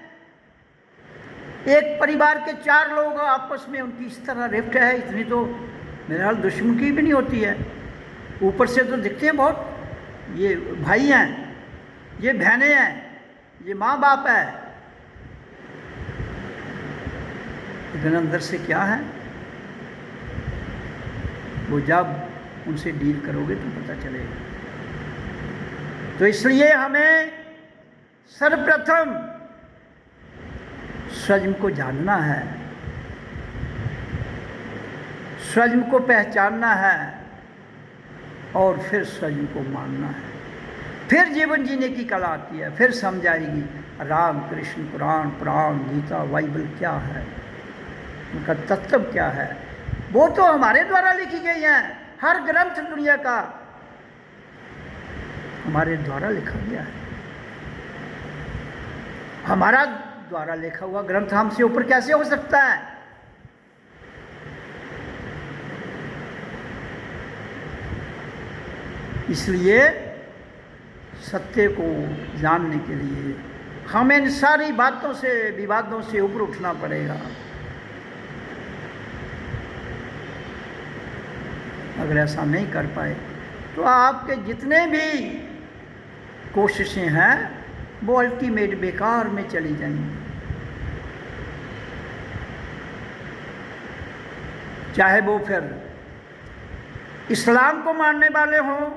S1: एक परिवार के 4 लोग आपस में उनकी इस तरह रिफ्ट है, इतनी तो मेरे ख्याल दुश्मन की भी नहीं होती है। ऊपर से तो दिखते हैं बहुत, ये भाई हैं, ये बहनें हैं, ये माँ बाप है, लेकिन अंदर से क्या है वो जब उनसे डील करोगे तो पता चलेगा। तो इसलिए हमें सर्वप्रथम स्वयं को जानना है, स्वयं को पहचानना है और फिर स्वयं को मानना है। फिर जीवन जीने की कला आती है, फिर समझ आएगी राम कृष्ण कुरान पुराण गीता बाइबल क्या है, उनका तत्व क्या है। वो तो हमारे द्वारा लिखी गई हैं, हर ग्रंथ दुनिया का हमारे द्वारा लिखा गया है। हमारा द्वारा लिखा हुआ ग्रंथ हमसे ऊपर कैसे हो सकता है। इसलिए सत्य को जानने के लिए हमें इन सारी बातों से विवादों से ऊपर उठना पड़ेगा। अगर ऐसा नहीं कर पाए तो आपके जितने भी कोशिशें हैं वो अल्टीमेट बेकार में चली जाएंगी। चाहे वो फिर इस्लाम को मानने वाले हों,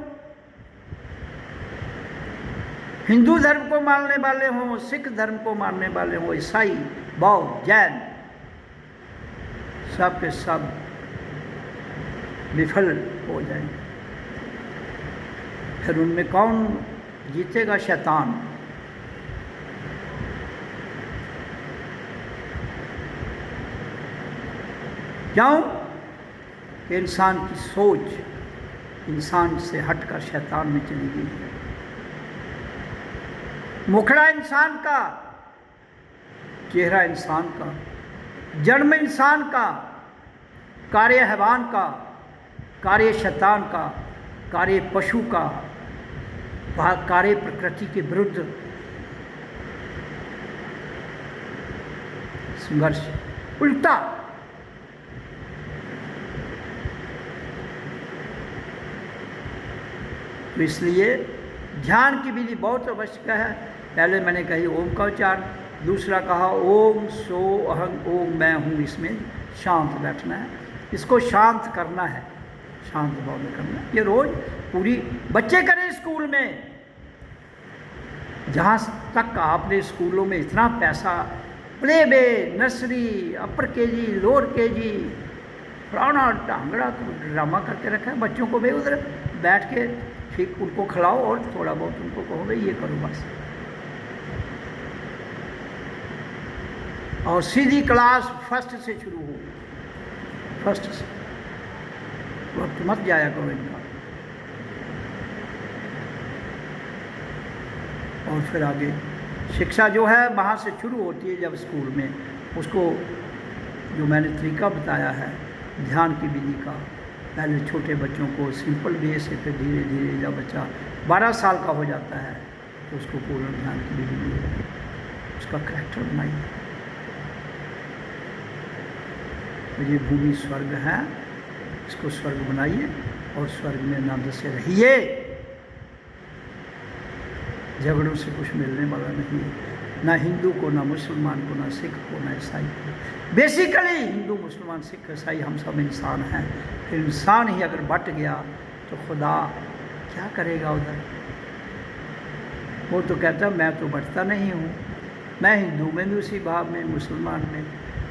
S1: हिंदू धर्म को मानने वाले हों, सिख धर्म को मानने वाले हों, ईसाई बौद्ध जैन, सब के सब विफल हो जाएंगे। फिर उनमें कौन जीतेगा? शैतान। क्यों कि इंसान की सोच इंसान से हटकर शैतान में चली गई है। मुखड़ा इंसान का, चेहरा इंसान का, जन्म इंसान का, कार्य हैवान का, कार्य शैतान का, कार्य पशु का, कार्य प्रकृति के विरुद्ध संघर्ष, उल्टा। तो इसलिए ध्यान की विधि बहुत आवश्यक है। पहले मैंने कही ओम का उच्चारण, दूसरा कहा ओम सो अहं ओम मैं हूँ, इसमें शांत बैठना है, इसको शांत करना है, शांत भाव में करना है। ये रोज पूरी बच्चे करें स्कूल में। जहाँ तक आपने स्कूलों में इतना पैसा, प्ले वे, नर्सरी, अपर केजी, लोअर केजी, फलाना ढांगड़ा ड्रामा करके रखा है बच्चों को। भाई उधर बैठ के ठीक उनको खिलाओ और थोड़ा बहुत उनको कहो भाई ये करो बस। और सीधी क्लास फर्स्ट से शुरू हो, फर्स्ट से। वक्त मत जाया करो इनका। और फिर आगे शिक्षा जो है वहाँ से शुरू होती है, जब स्कूल में उसको जो मैंने तरीका बताया है ध्यान की विधि का, पहले छोटे बच्चों को सिंपल वे से, फिर धीरे धीरे जब बच्चा 12 साल का हो जाता है तो उसको पूर्ण ध्यान की विधि मिलेगी, उसका करैक्टर बनाइए। तो ये भूमि स्वर्ग है, इसको स्वर्ग बनाइए और स्वर्ग में आनंद से रहिए। झगड़ों से कुछ मिलने वाला नहीं है, ना हिंदू को, ना मुसलमान को, ना सिख को, ना ईसाई को। बेसिकली हिंदू मुसलमान सिख ईसाई हम सब इंसान हैं। फिर इंसान ही अगर बट गया तो खुदा क्या करेगा उधर? वो तो कहता मैं तो बटता नहीं हूँ, मैं हिंदू में भी उसी भाव में, मुसलमान में।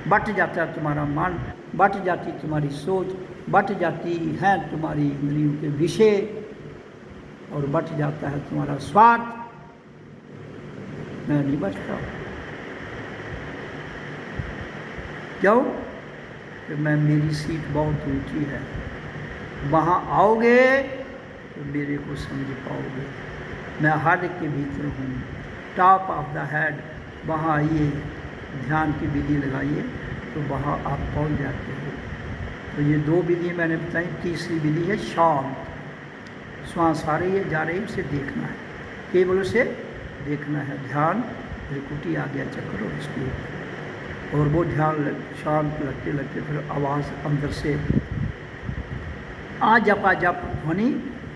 S1: बट जाता है तुम्हारा मन, बट जाती तुम्हारी सोच, बट जाती है तुम्हारी इंद्रियों के विषय, और बट जाता है तुम्हारा स्वार्थ। मैं नहीं बचता। क्यों? कि मैं, मेरी सीट बहुत ऊंची है, वहाँ आओगे तो मेरे को समझ पाओगे। मैं हर एक के भीतर हूँ, टॉप ऑफ द हेड। वहाँ आइए, ध्यान की विधि लगाइए तो वहाँ आप पहुँच जाते हो। तो ये 2 विधि मैंने बताई। तीसरी विधि है शांत। श्वास आ रही है, जा रही है, उसे देखना है, केवल उसे देखना है। ध्यान त्रिकुटी आ गया चक्कर और उसकी, और वो ध्यान शांत लगते लगते फिर आवाज़ अंदर से आ जपा जप ध्वनि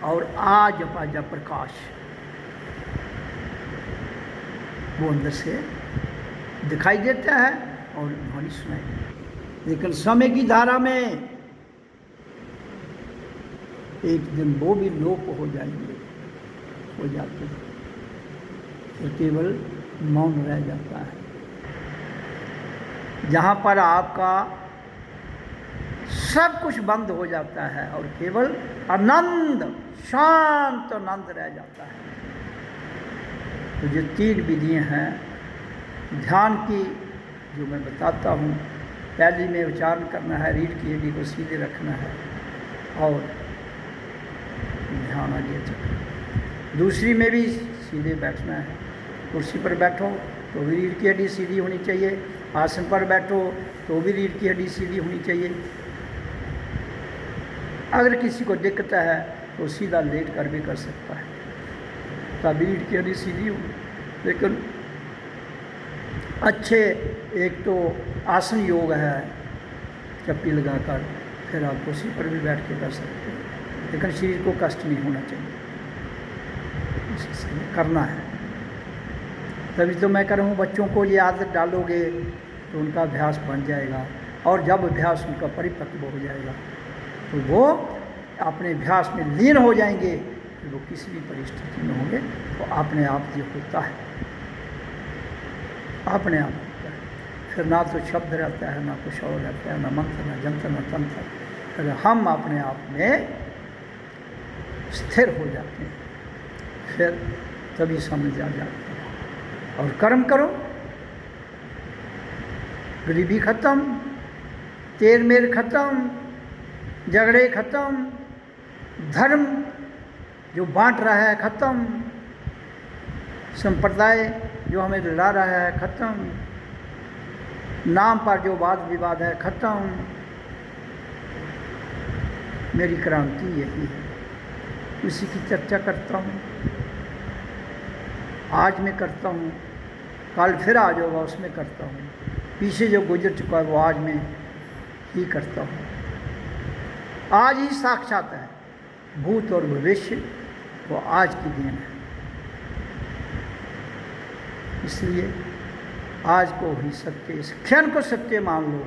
S1: और आ जपा जप प्रकाश, वो अंदर से दिखाई देता है और ध्वनि सुनाई देती। लेकिन समय की धारा में एक दिन वो भी लोप हो जाएंगे, हो जाते हैं, फिर केवल मौन रह जाता है, जहाँ पर आपका सब कुछ बंद हो जाता है और केवल आनंद, शांत आनंद रह जाता है। तो ये 3 विधियाँ हैं ध्यान की जो मैं बताता हूँ। पहली में उच्चारण करना है, रीढ़ की हड्डी को सीधे रखना है और ध्यान आ गया चक्कर। दूसरी में भी सीधे बैठना है, कुर्सी पर बैठो तो भी रीढ़ की हड्डी सीधी होनी चाहिए, आसन पर बैठो तो भी रीढ़ की हड्डी सीधी होनी चाहिए। अगर किसी को दिक्कत है तो सीधा लेट कर भी कर सकता है, तभी रीढ़ की हड्डी सीधी हो। लेकिन अच्छे एक तो आसन योग है, चप्पी लगाकर, फिर आप कुर्सी पर भी बैठ के कर सकते हो, लेकिन शरीर को कष्ट नहीं होना चाहिए, इसे करना है। तभी तो मैं कह रहा हूँ बच्चों को ये आदत डालोगे तो उनका अभ्यास बन जाएगा, और जब अभ्यास उनका परिपक्व हो जाएगा तो वो अपने अभ्यास में लीन हो जाएंगे। वो किसी भी परिस्थिति में होंगे तो अपने आप ये होता है, अपने आप होता है। फिर ना तो शब्द रहता है, ना कुछ और रहता है, ना मंत्र, ना जंत्र, ना तंत्र। अगर हम अपने आप में स्थिर हो जाते हैं फिर तभी समझ आ जाती है। और कर्म करो, गरीबी खत्म, तेर मेर खत्म, झगड़े खत्म, धर्म जो बांट रहा है खत्म, संप्रदाय जो हमें लड़ा रहा है खत्म, नाम पर जो वाद विवाद है खत्म। मेरी क्रांति यही है, उसी की चर्चा करता हूँ। आज मैं करता हूँ, कल फिर आ जाऊँगा उसमें करता हूँ, पीछे जो गुजर चुका है वो आज मैं ही करता हूँ। आज ही साक्षात है, भूत और भविष्य वो आज की देन है। इसलिए आज को ही सत्य, इस क्षण को सत्य मान लो।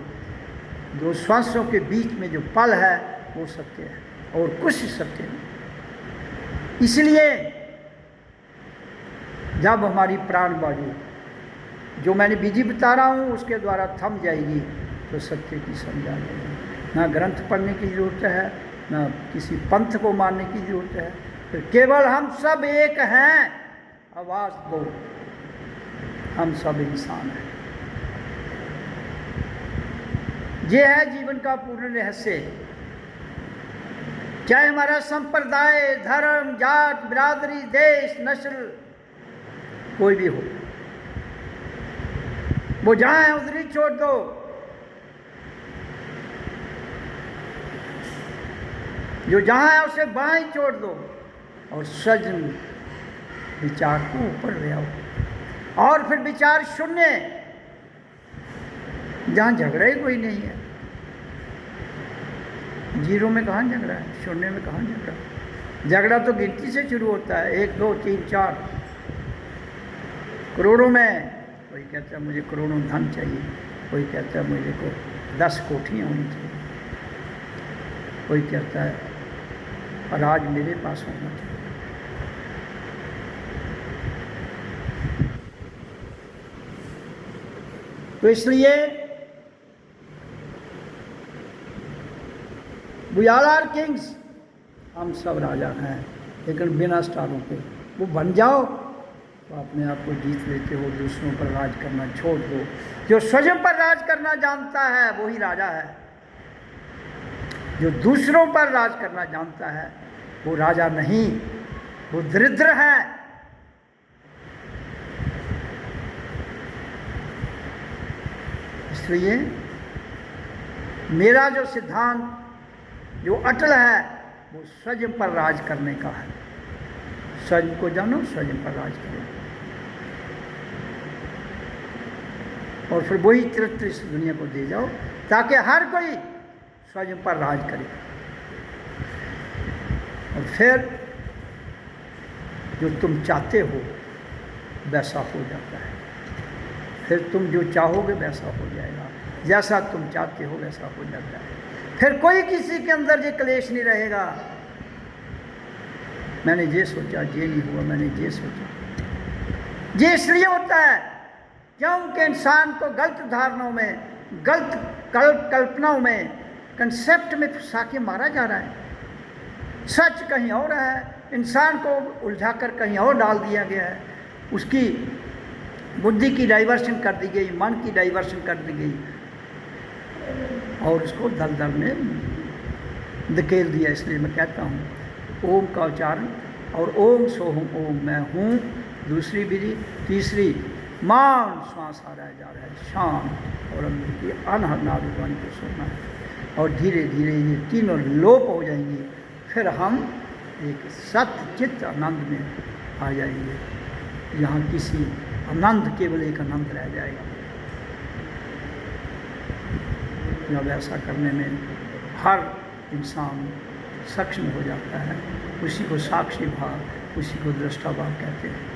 S1: 2 श्वासों के बीच में जो पल है वो सत्य है और कुछ सत्य नहीं। इसलिए जब हमारी प्राण बाजू जो मैंने विधि बता रहा हूँ उसके द्वारा थम जाएगी तो सत्य की समझ आ जाएगी। ना ग्रंथ पढ़ने की ज़रूरत है, ना किसी पंथ को मानने की ज़रूरत है, फिर केवल हम सब एक हैं। आवाज़ दो, हम सब इंसान हैं। ये है जीवन का पूर्ण रहस्य। चाहे हमारा संप्रदाय, धर्म, जात, बिरादरी, देश, नस्ल कोई भी हो, वो जहां है उधर ही छोड़ दो। जो जहां है उसे वहां ही छोड़ दो और सजन विचार को ऊपर ले आओ। और फिर विचार शून्य, जहां झगड़ा ही कोई नहीं है। जीरो में कहाँ झगड़ा है, शून्य में कहाँ झगड़ा। झगड़ा तो गिनती से शुरू होता है, 1 2 3 4 करोड़ों में। कोई कहता है मुझे करोड़ों धन चाहिए, कोई कहता है मुझे को 10 कोठियाँ होनी चाहिए, कोई कहता है राज मेरे पास होना चाहिए। तो इसलिए वी ऑल आर किंग्स, हम सब राजा हैं, लेकिन बिना स्टारों के। वो बन जाओ तो अपने आप को जीत लेते हो। दूसरों पर राज करना छोड़ दो। जो स्वयं पर राज करना जानता है वही राजा है। जो दूसरों पर राज करना जानता है वो राजा नहीं, वो दरिद्र है। इसलिए मेरा जो सिद्धांत जो अटल है वो स्वयं पर राज करने का है। स्वयं को जानो, स्वयं पर राज करो, और फिर वही चरित्र इस दुनिया को दे जाओ ताकि हर कोई स्वयं पर राज करे। और फिर जो तुम चाहते हो वैसा हो जाता है। फिर तुम जो चाहोगे वैसा हो जाएगा, जैसा तुम चाहते हो वैसा हो जाता है। फिर कोई किसी के अंदर ये क्लेश नहीं रहेगा, मैंने ये सोचा ये नहीं हुआ, मैंने ये सोचा। ये इसलिए होता है क्योंकि इंसान को गलत धारणाओं में, गलत कल्पनाओं में, कंसेप्ट में फंसा के मारा जा रहा है। सच कहीं और है, इंसान को उलझाकर कहीं और डाल दिया गया है। उसकी बुद्धि की डाइवर्शन कर दी गई, मन की डाइवर्शन कर दी गई और उसको दलदल में धकेल दिया। इसलिए मैं कहता हूँ ओम का उच्चारण, और ओम सोहम ओम, मैं हूँ दूसरी विधि, तीसरी मान श्वास आ रहा है जा रहा है, शांत और अंदर की अनहद नादुवानी को सुनना है। और धीरे धीरे ये तीनों लोप हो जाएंगे, फिर हम एक सत्य चित्त आनंद में आ जाएंगे। यहाँ किसी आनंद, केवल एक आनंद रह जाएगा। जब ऐसा करने में हर इंसान सक्षम हो जाता है, उसी को साक्षी भाव, उसी को दृष्टा भाव कहते हैं।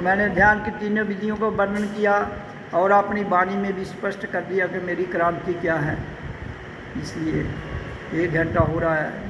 S1: मैंने ध्यान की तीनों विधियों को वर्णन किया और अपनी वाणी में भी स्पष्ट कर दिया कि मेरी क्रांति क्या है। इसलिए 1 घंटा हो रहा है,